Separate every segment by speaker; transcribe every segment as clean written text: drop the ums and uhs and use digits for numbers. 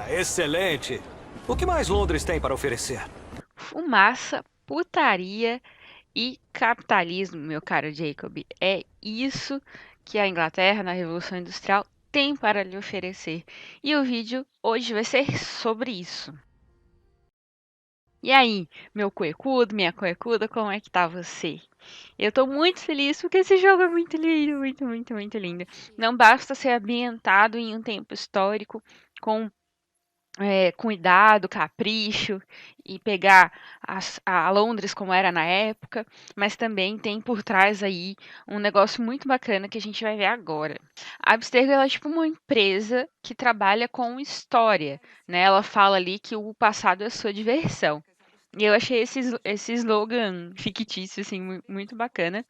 Speaker 1: excelente. O que mais Londres tem para oferecer?
Speaker 2: Fumaça, putaria e capitalismo, meu caro Jacob. É isso que a Inglaterra na Revolução Industrial tem para lhe oferecer. E o vídeo hoje vai ser sobre isso. E aí, meu cuecudo, minha cuecuda, como é que tá você? Eu tô muito feliz porque esse jogo é muito lindo, muito, muito, muito lindo. Não basta ser ambientado em um tempo histórico com cuidado, capricho e pegar a Londres como era na época, mas também tem por trás aí um negócio muito bacana que a gente vai ver agora. A Abstergo ela é tipo uma empresa que trabalha com história, né? Ela fala ali que o passado é sua diversão. E eu achei esse slogan fictício assim muito bacana.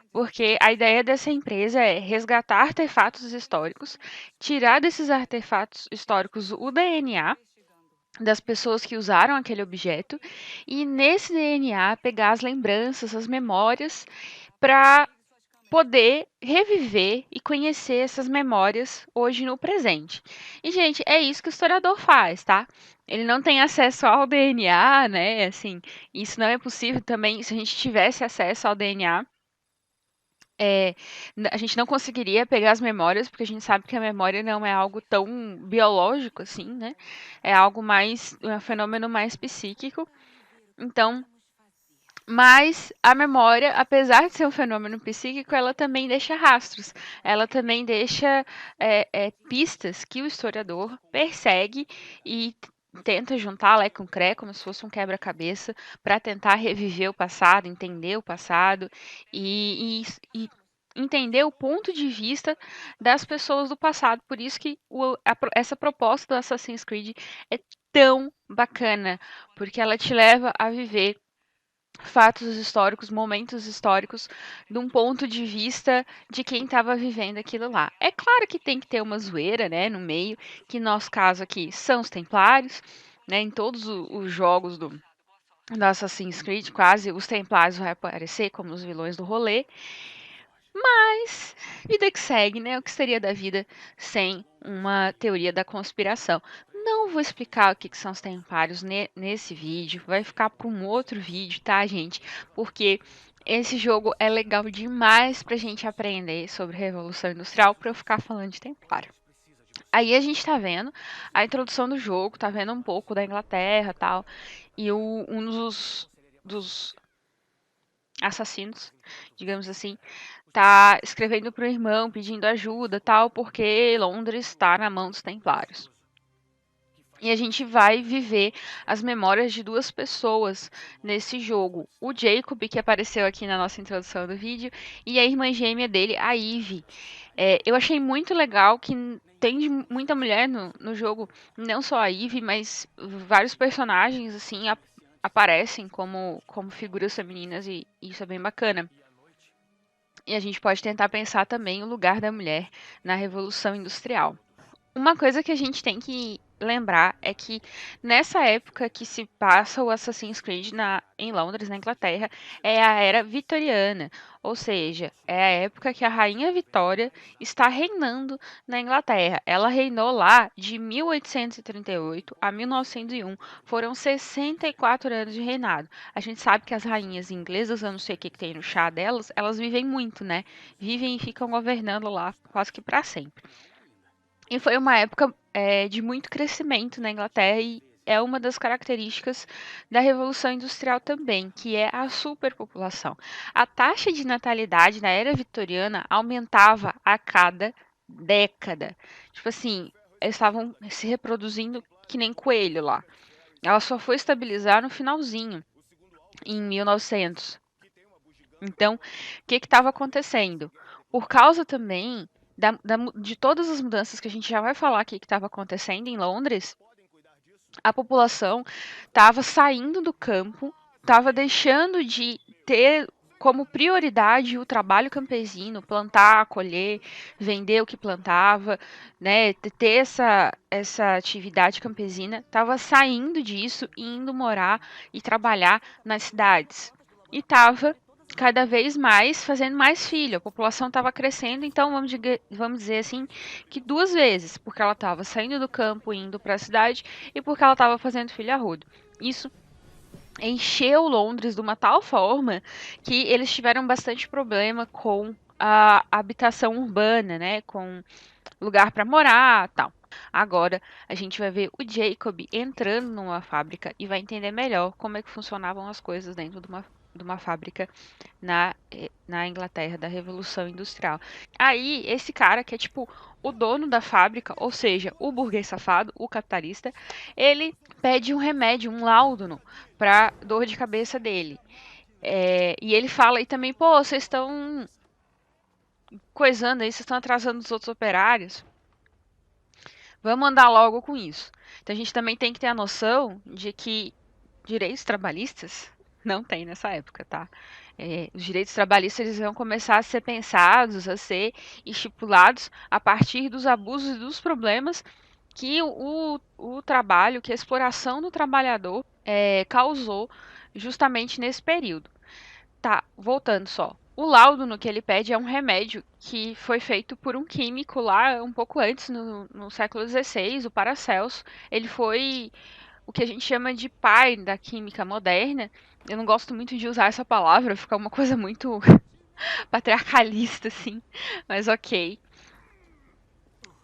Speaker 2: Porque a ideia dessa empresa é resgatar artefatos históricos, tirar desses artefatos históricos o DNA das pessoas que usaram aquele objeto e nesse DNA pegar as lembranças, as memórias para poder reviver e conhecer essas memórias hoje no presente. E gente, é isso que o historiador faz, tá? Ele não tem acesso ao DNA, né? Assim, isso não é possível também se a gente tivesse acesso ao DNA. É, a gente não conseguiria pegar as memórias, porque a gente sabe que a memória não é algo tão biológico assim, né? É algo mais, um fenômeno mais psíquico. Então, mas a memória, apesar de ser um fenômeno psíquico, ela também deixa rastros. Ela também deixa pistas que o historiador persegue e tenta juntar Lé com Cré, como se fosse um quebra-cabeça, para tentar reviver o passado, entender o passado e entender o ponto de vista das pessoas do passado. Por isso que essa proposta do Assassin's Creed é tão bacana, porque ela te leva a viver fatos históricos, momentos históricos, de um ponto de vista de quem estava vivendo aquilo lá. É claro que tem que ter uma zoeira, né, no meio, que no nosso caso aqui são os Templários, né, em todos os jogos do Assassin's Creed, quase os Templários vão aparecer como os vilões do rolê, mas vida que segue, né? O que seria da vida sem uma teoria da conspiração? Não vou explicar o que são os templários nesse vídeo, vai ficar para um outro vídeo, tá, gente? Porque esse jogo é legal demais pra gente aprender sobre Revolução Industrial para eu ficar falando de templário. Aí a gente tá vendo a introdução do jogo, tá vendo um pouco da Inglaterra e tal, e um dos assassinos, digamos assim, tá escrevendo pro irmão pedindo ajuda, tal, porque Londres está na mão dos Templários. E a gente vai viver as memórias de duas pessoas nesse jogo. O Jacob, que apareceu aqui na nossa introdução do vídeo, e a irmã gêmea dele, a Ivy. Eu achei muito legal que tem muita mulher no jogo, não só a Ivy, mas vários personagens assim aparecem como figuras femininas e isso é bem bacana. E a gente pode tentar pensar também o lugar da mulher na Revolução Industrial. Uma coisa que a gente tem que lembrar é que nessa época que se passa o Assassin's Creed em Londres, na Inglaterra, é a era vitoriana, ou seja, é a época que a Rainha Vitória está reinando na Inglaterra. Ela reinou lá de 1838 a 1901, foram 64 anos de reinado. A gente sabe que as rainhas inglesas, eu não sei o que tem no chá delas, elas vivem muito, né? Vivem e ficam governando lá quase que para sempre. E foi uma época de muito crescimento na Inglaterra e é uma das características da Revolução Industrial também, que é a superpopulação. A taxa de natalidade na era vitoriana aumentava a cada década. Tipo assim, eles estavam se reproduzindo que nem coelho lá. Ela só foi estabilizar no finalzinho, em 1900. Então, o que estava acontecendo? Por causa também de todas as mudanças que a gente já vai falar aqui que estava acontecendo em Londres, a população estava saindo do campo, estava deixando de ter como prioridade o trabalho campesino, plantar, colher, vender o que plantava, né, ter essa atividade campesina, estava saindo disso e indo morar e trabalhar nas cidades. E estava cada vez mais fazendo mais filho. A população estava crescendo, então vamos dizer assim, que 2 vezes, porque ela estava saindo do campo e indo para a cidade e porque ela estava fazendo filho a rodo. Isso encheu Londres de uma tal forma que eles tiveram bastante problema com a habitação urbana, né, com lugar para morar, tal. Agora a gente vai ver o Jacob entrando numa fábrica e vai entender melhor como é que funcionavam as coisas dentro de uma fábrica na Inglaterra da Revolução Industrial. Aí, esse cara, que é tipo o dono da fábrica, ou seja, o burguês safado, o capitalista, ele pede um remédio, um láudano, pra dor de cabeça dele. E ele fala aí também, pô, vocês estão coisando aí, vocês estão atrasando os outros operários. Vamos andar logo com isso. Então a gente também tem que ter a noção de que direitos trabalhistas não tem nessa época, tá? Os direitos trabalhistas eles vão começar a ser pensados, a ser estipulados a partir dos abusos e dos problemas que o trabalho, que a exploração do trabalhador causou justamente nesse período. Tá, voltando só. O laudo no que ele pede é um remédio que foi feito por um químico lá um pouco antes, no século XVI, o Paracelso. Ele foi o que a gente chama de pai da química moderna. Eu não gosto muito de usar essa palavra, fica uma coisa muito patriarcalista, assim, mas ok.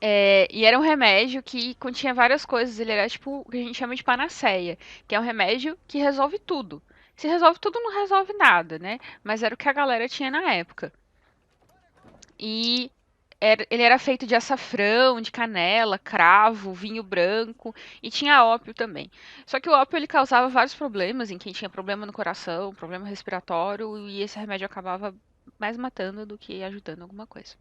Speaker 2: E era um remédio que continha várias coisas. Ele era tipo o que a gente chama de panaceia, que é um remédio que resolve tudo. Se resolve tudo, não resolve nada, né? Mas era o que a galera tinha na época. E ele era feito de açafrão, de canela, cravo, vinho branco e tinha ópio também. Só que o ópio ele causava vários problemas em quem tinha problema no coração, problema respiratório, e esse remédio acabava mais matando do que ajudando alguma coisa.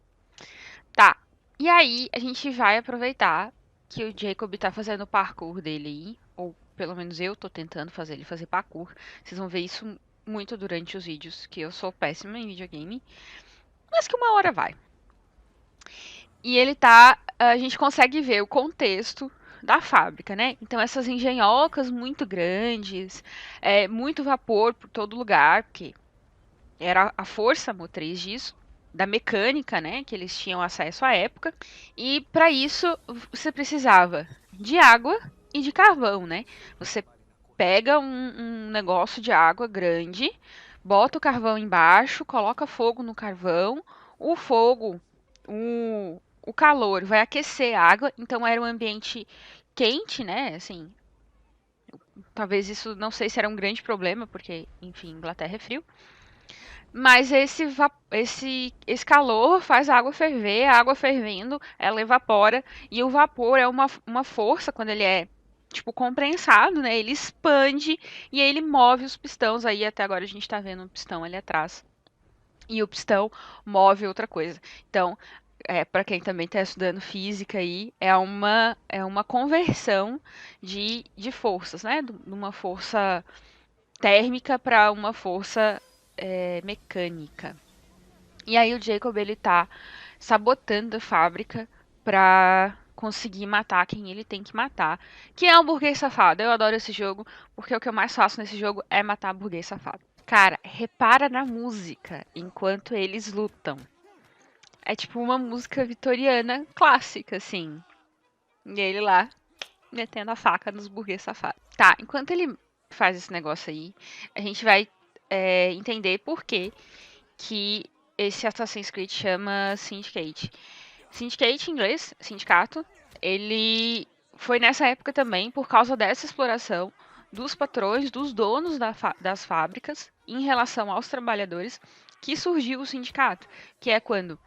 Speaker 2: Tá. E aí a gente vai aproveitar que o Jacob tá fazendo o parkour dele aí, ou pelo menos eu tô tentando fazer ele fazer parkour. Vocês vão ver isso muito durante os vídeos, que eu sou péssima em videogame, mas que uma hora vai. E ele tá. A gente consegue ver o contexto da fábrica, né? Então, essas engenhocas muito grandes, muito vapor por todo lugar, porque era a força motriz disso, da mecânica, né? Que eles tinham acesso à época. E para isso, você precisava de água e de carvão, né? Você pega um negócio de água grande, bota o carvão embaixo, coloca fogo no carvão, o fogo, o calor vai aquecer a água, então era um ambiente quente, né? Assim, talvez isso não sei se era um grande problema, porque, enfim, Inglaterra é frio. Mas esse calor faz a água ferver, a água fervendo, ela evapora, e o vapor é uma força, quando ele é, tipo, comprensado, né? Ele expande e aí ele move os pistões. Aí até agora a gente tá vendo um pistão ali atrás. E o pistão move outra coisa. Então, para quem também está estudando física aí, é uma conversão de forças, né? De uma força térmica para uma força mecânica. E aí o Jacob ele tá sabotando a fábrica para conseguir matar quem ele tem que matar, que é um burguês safado. Eu adoro esse jogo, porque o que eu mais faço nesse jogo é matar burguês safado. Cara, repara na música enquanto eles lutam. É tipo uma música vitoriana clássica, assim. E ele lá, metendo a faca nos burguês safados. Tá, enquanto ele faz esse negócio aí, a gente vai entender por que esse Assassin's Creed chama Syndicate. Syndicate em inglês, sindicato, ele foi nessa época também por causa dessa exploração dos patrões, dos donos das fábricas em relação aos trabalhadores que surgiu o sindicato, que é quando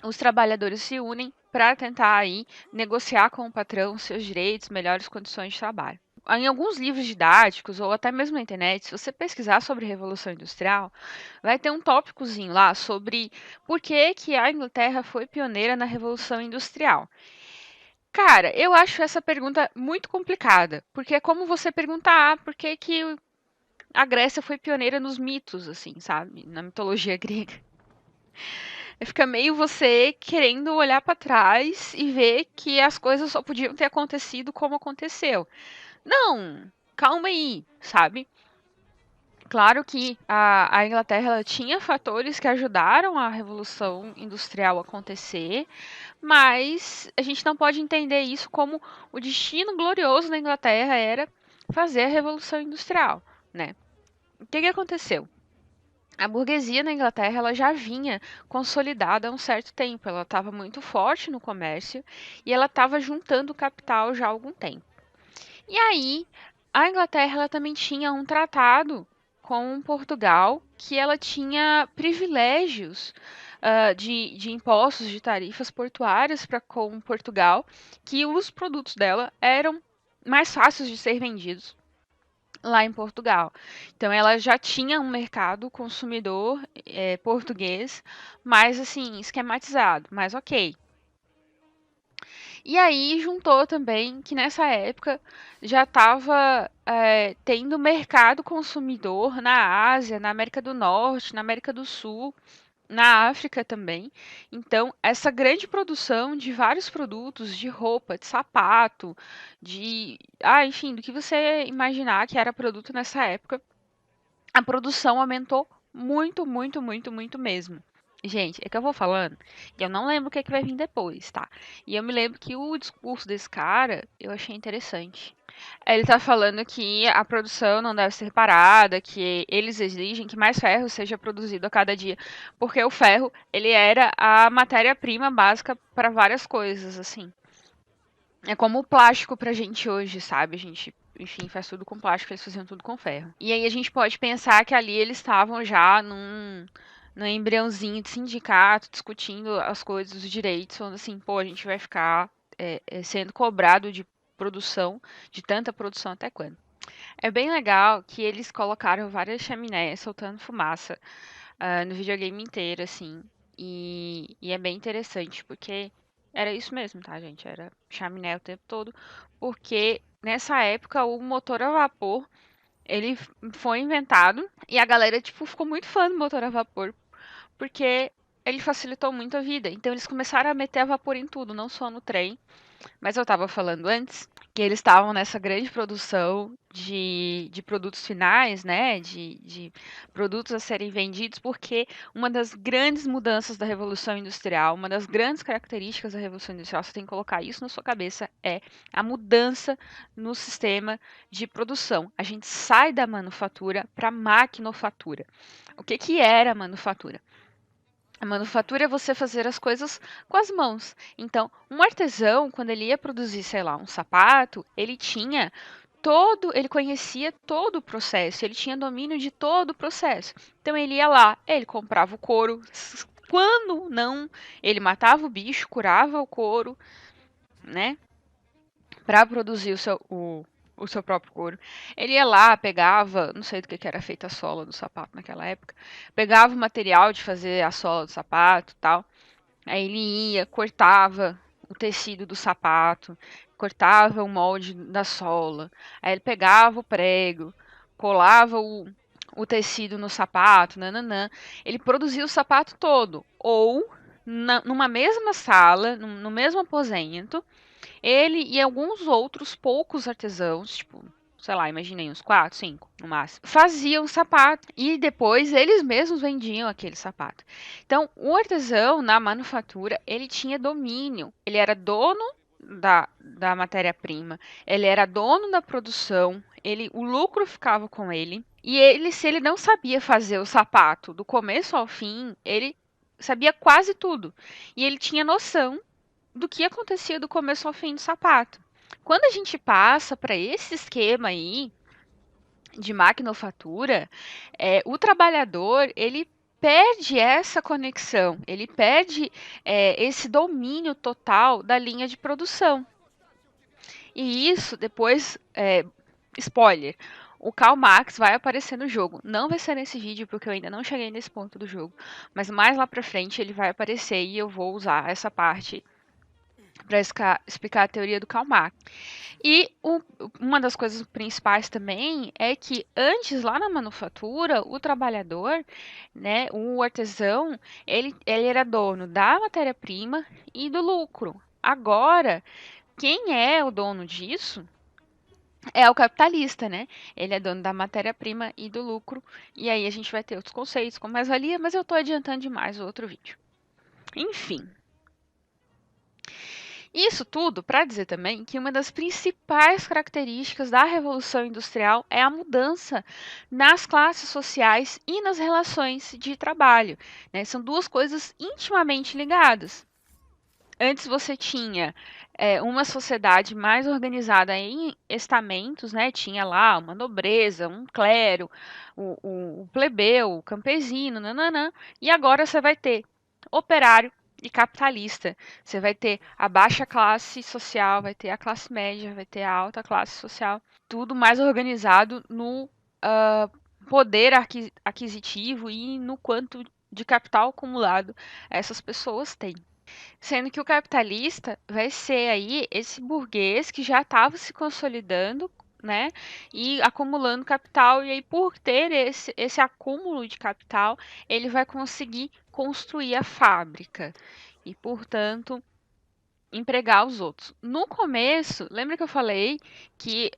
Speaker 2: os trabalhadores se unem para tentar aí negociar com o patrão seus direitos, melhores condições de trabalho. Em alguns livros didáticos ou até mesmo na internet, se você pesquisar sobre Revolução Industrial, vai ter um tópicozinho lá sobre por que a Inglaterra foi pioneira na Revolução Industrial. Cara, eu acho essa pergunta muito complicada, porque é como você perguntar por que a Grécia foi pioneira nos mitos, assim, sabe? Na mitologia grega. Fica meio você querendo olhar para trás e ver que as coisas só podiam ter acontecido como aconteceu. Não, calma aí, sabe? Claro que a Inglaterra ela tinha fatores que ajudaram a Revolução Industrial a acontecer, mas a gente não pode entender isso como o destino glorioso da Inglaterra era fazer a Revolução Industrial, né? O que que aconteceu? A burguesia na Inglaterra ela já vinha consolidada há um certo tempo, ela estava muito forte no comércio e ela estava juntando capital já há algum tempo. E aí, a Inglaterra ela também tinha um tratado com Portugal que ela tinha privilégios de impostos, de tarifas portuárias para com Portugal, que os produtos dela eram mais fáceis de ser vendidos lá em Portugal. Então ela já tinha um mercado consumidor português mais assim esquematizado, mas ok. E aí juntou também que nessa época já estava tendo mercado consumidor na Ásia, na América do Norte, na América do Sul, na África também. Então, essa grande produção de vários produtos, de roupa, de sapato, enfim, do que você imaginar que era produto nessa época, a produção aumentou muito, muito, muito, muito mesmo. Gente, é que eu vou falando e eu não lembro o que é que vai vir depois, tá? E eu me lembro que o discurso desse cara eu achei interessante. Ele tá falando que a produção não deve ser parada, que eles exigem que mais ferro seja produzido a cada dia, porque o ferro, ele era a matéria-prima básica para várias coisas, assim. É como o plástico pra gente hoje, sabe? A gente, enfim, faz tudo com plástico, eles faziam tudo com ferro. E aí a gente pode pensar que ali eles estavam já num embriãozinho de sindicato, discutindo as coisas, os direitos, falando assim, pô, a gente vai ficar sendo cobrado de produção, de tanta produção até quando? É bem legal que eles colocaram várias chaminés soltando fumaça no videogame inteiro, assim. E é bem interessante, porque era isso mesmo, tá, gente? Era chaminé o tempo todo. Porque nessa época o motor a vapor ele foi inventado e a galera, tipo, ficou muito fã do motor a vapor, porque ele facilitou muito a vida. Então eles começaram a meter a vapor em tudo, não só no trem, mas eu estava falando antes que eles estavam nessa grande produção de produtos finais, né? De produtos a serem vendidos, porque uma das grandes mudanças da Revolução Industrial, uma das grandes características da Revolução Industrial, você tem que colocar isso na sua cabeça, é a mudança no sistema de produção. A gente sai da manufatura para a maquinofatura. O que, que era a manufatura? A manufatura é você fazer as coisas com as mãos. Então, um artesão, quando ele ia produzir, sei lá, um sapato, ele conhecia todo o processo, ele tinha domínio de todo o processo. Então, ele ia lá, ele comprava o couro, quando não, ele matava o bicho, curava o couro, né, para produzir o seu próprio couro. Ele ia lá, pegava, não sei do que era feita a sola do sapato naquela época, pegava o material de fazer a sola do sapato, tal. Aí ele ia, cortava o tecido do sapato, cortava o molde da sola. Aí ele pegava o prego, colava o tecido no sapato, nananã. Ele produzia o sapato todo. Ou, numa mesma sala, no mesmo aposento, ele e alguns outros poucos artesãos, tipo, sei lá, imaginei uns 4, 5 no máximo, faziam sapato e depois eles mesmos vendiam aquele sapato. Então, o artesão na manufatura, ele tinha domínio, ele era dono da matéria-prima, ele era dono da produção, o lucro ficava com ele. E ele, se ele não sabia fazer o sapato do começo ao fim, ele sabia quase tudo. E ele tinha noção do que acontecia do começo ao fim do sapato. Quando a gente passa para esse esquema aí de maquinofatura, o trabalhador ele perde essa conexão, ele perde esse domínio total da linha de produção. E isso depois, spoiler, o Karl Marx vai aparecer no jogo. Não vai ser nesse vídeo, porque eu ainda não cheguei nesse ponto do jogo. Mas mais lá pra frente ele vai aparecer e eu vou usar essa parte para explicar a teoria do Karl Marx. E uma das coisas principais também é que antes, lá na manufatura, o trabalhador, né, o artesão, ele era dono da matéria-prima e do lucro. Agora, quem é o dono disso é o capitalista, né? Ele é dono da matéria-prima e do lucro. E aí a gente vai ter outros conceitos como mais-valia, mas eu estou adiantando demais o outro vídeo. Enfim, isso tudo para dizer também que uma das principais características da Revolução Industrial é a mudança nas classes sociais e nas relações de trabalho, né? São duas coisas intimamente ligadas. Antes você tinha uma sociedade mais organizada em estamentos, né? Tinha lá uma nobreza, um clero, o plebeu, o campesino, nananã. E agora você vai ter operário e capitalista. Você vai ter a baixa classe social, vai ter a classe média, vai ter a alta classe social. Tudo mais organizado no poder aquisitivo e no quanto de capital acumulado essas pessoas têm. Sendo que o capitalista vai ser aí esse burguês que já estava se consolidando, né, e acumulando capital, e aí por ter esse acúmulo de capital, ele vai conseguir construir a fábrica e, portanto, empregar os outros. No começo, lembra que eu falei que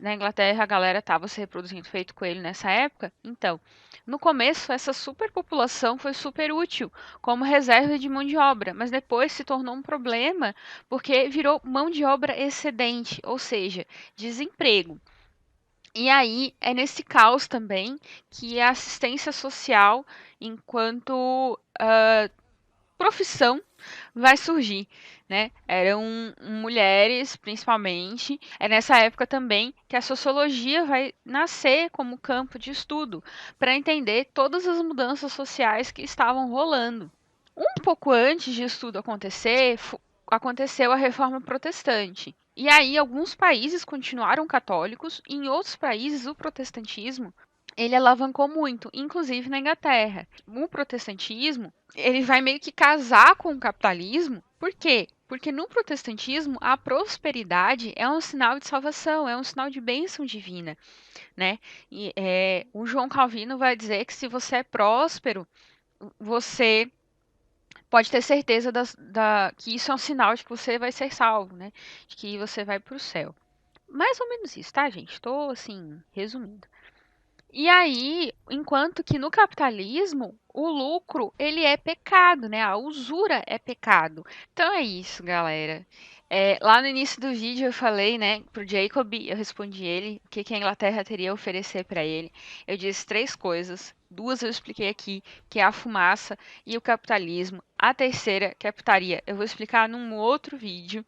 Speaker 2: na Inglaterra a galera estava se reproduzindo feito coelho nessa época? Então, no começo, essa superpopulação foi super útil como reserva de mão de obra, mas depois se tornou um problema porque virou mão de obra excedente, ou seja, desemprego. E aí é nesse caos também que a assistência social, enquanto profissão, vai surgir, né? Eram mulheres, principalmente. É nessa época também que a sociologia vai nascer como campo de estudo para entender todas as mudanças sociais que estavam rolando. Um pouco antes de isso tudo acontecer, aconteceu a Reforma Protestante. E aí alguns países continuaram católicos e em outros países o protestantismo ele alavancou muito, inclusive na Inglaterra. O protestantismo, ele vai meio que casar com o capitalismo. Por quê? Porque no protestantismo a prosperidade é um sinal de salvação, é um sinal de bênção divina, né? E o João Calvino vai dizer que se você é próspero, você pode ter certeza que isso é um sinal de que você vai ser salvo, né? De que você vai para o céu. Mais ou menos isso, tá, gente? Estou assim resumindo. E aí, enquanto que no capitalismo, o lucro, ele é pecado, né? A usura é pecado. Então é isso, galera. Lá no início do vídeo eu falei, né, pro Jacob, eu respondi ele, o que que a Inglaterra teria a oferecer para ele. Eu disse três coisas. Duas eu expliquei aqui, que é a fumaça e o capitalismo. A terceira, que é a putaria, eu vou explicar num outro vídeo.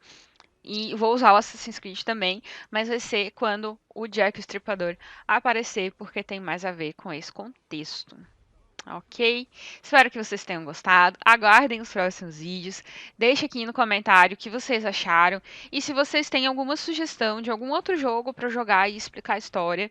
Speaker 2: E vou usar o Assassin's Creed também, mas vai ser quando o Jack o Estripador aparecer, porque tem mais a ver com esse contexto. Ok? Espero que vocês tenham gostado. Aguardem os próximos vídeos. Deixe aqui no comentário o que vocês acharam. E se vocês têm alguma sugestão de algum outro jogo para jogar e explicar a história.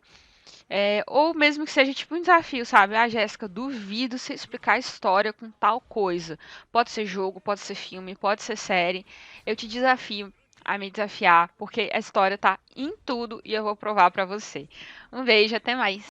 Speaker 2: Ou mesmo que seja tipo um desafio, sabe? Ah, Jéssica, duvido você explicar a história com tal coisa. Pode ser jogo, pode ser filme, pode ser série. Eu te desafio a me desafiar, porque a história tá em tudo e eu vou provar pra você. Um beijo, até mais.